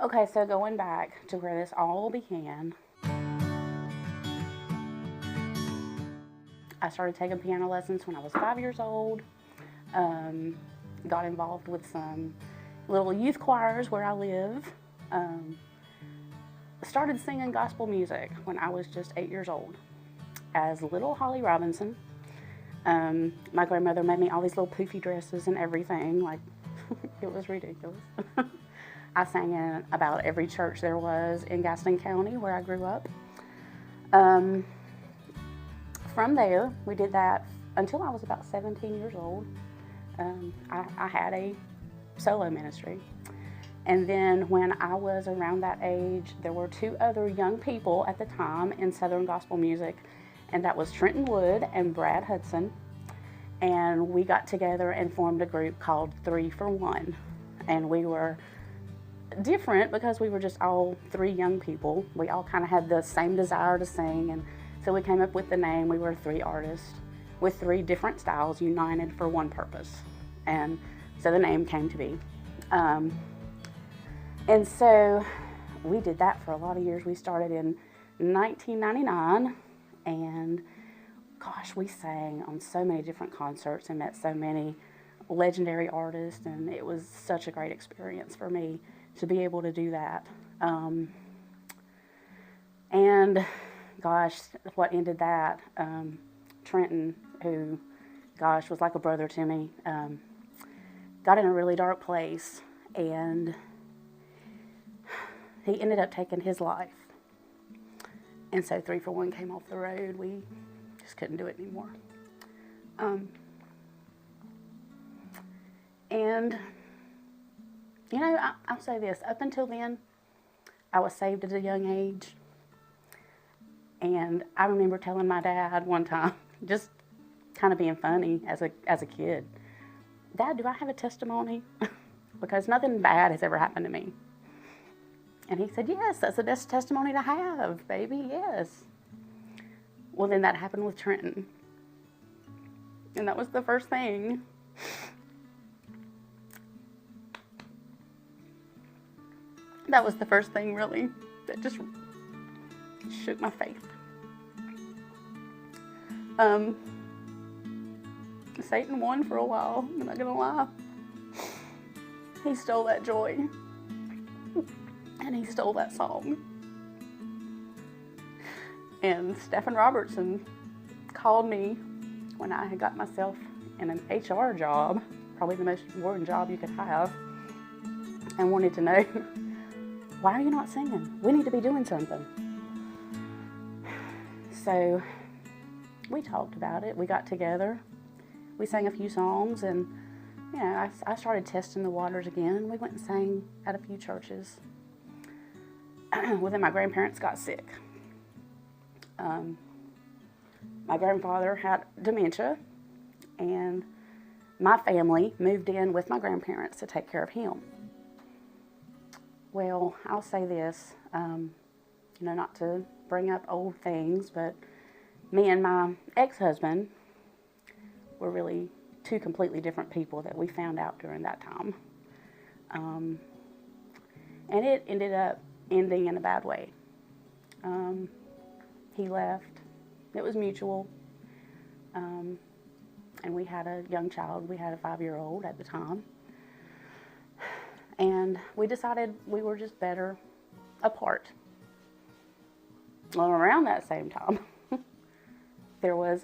Okay, so going back to where this all began, I started taking piano lessons when I was 5 years old. Um, got involved with some little youth choirs where I live. Um, started singing gospel music when I was just 8 years old as little Holly Robinson. My grandmother made me all these little poofy dresses and everything. Like, it was ridiculous. I sang in about every church there was in Gaston County where I grew up. From there, we did that until I was about 17 years old. I had a solo ministry. And then when I was around that age, there were two other young people at the time in Southern gospel music, and that was Trenton Wood and Brad Hudson. And we got together and formed a group called 3 for 1. And we were different because we were just all three young people. We all kind of had the same desire to sing, and so we came up with the name. We were three artists with three different styles united for one purpose. And so the name came to be. And so we did that for a lot of years. We started in 1999, and gosh, we sang on so many different concerts and met so many legendary artists, and it was such a great experience for me to be able to do that. And gosh, what ended that, Trenton, who, gosh, was like a brother to me, got in a really dark place, and he ended up taking his life. And so 3 for 1 came off the road. We just couldn't do it anymore. And, you know, I'll say this. Up until then, I was saved at a young age. And I remember telling my dad one time, just kind of being funny as a kid, "Dad, do I have a testimony?" Because nothing bad has ever happened to me. And he said, "Yes, that's the best testimony to have, baby, yes." Well, then that happened with Trenton. And that was the first thing. That was the first thing, really, that just shook my faith. Satan won for a while, I'm not gonna lie. He stole that joy. And he stole that song. And Stephen Robertson called me when I had got myself in an HR job, probably the most important job you could have, and wanted to know, "Why are you not singing? We need to be doing something." So we talked about it. We got together. We sang a few songs, and you know, I started testing the waters again. We went and sang at a few churches. Well, then my grandparents got sick. My grandfather had dementia, and my family moved in with my grandparents to take care of him. Well, I'll say this, not to bring up old things, but me and my ex-husband were really two completely different people that we found out during that time. And it ended up ending in a bad way. He left. It was mutual. And we had a young child. We had a 5-year-old at the time. And we decided we were just better apart. Well, around that same time, there was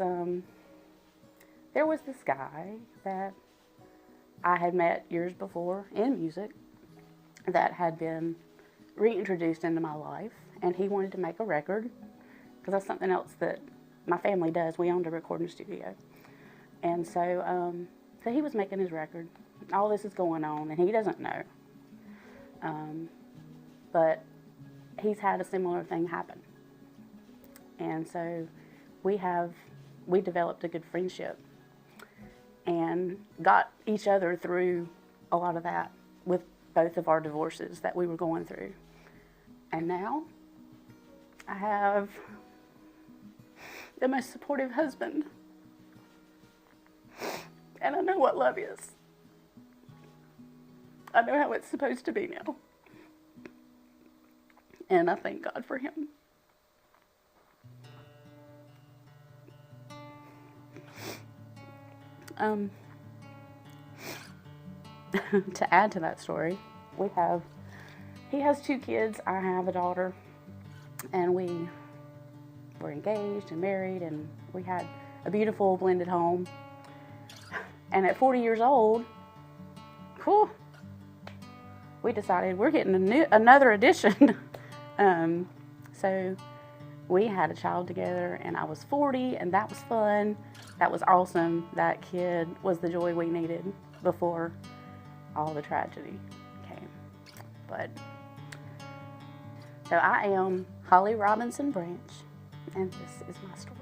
this guy that I had met years before in music that had been reintroduced into my life, and he wanted to make a record, because that's something else that my family does. We owned a recording studio. And so he was making his record. All this is going on, and he doesn't know. But he's had a similar thing happen. And so we developed a good friendship and got each other through a lot of that with both of our divorces that we were going through. And now I have the most supportive husband. And I know what love is. I know how it's supposed to be now. And I thank God for him. To add to that story, he has 2 kids, I have a daughter, and we were engaged and married, and we had a beautiful blended home. And at 40 years old, whew, we decided we're getting another addition. So we had a child together, and I was 40, and that was fun. That was awesome. That kid was the joy we needed before all the tragedy came. But so I am Holly Robonson-Branch, and this is my story.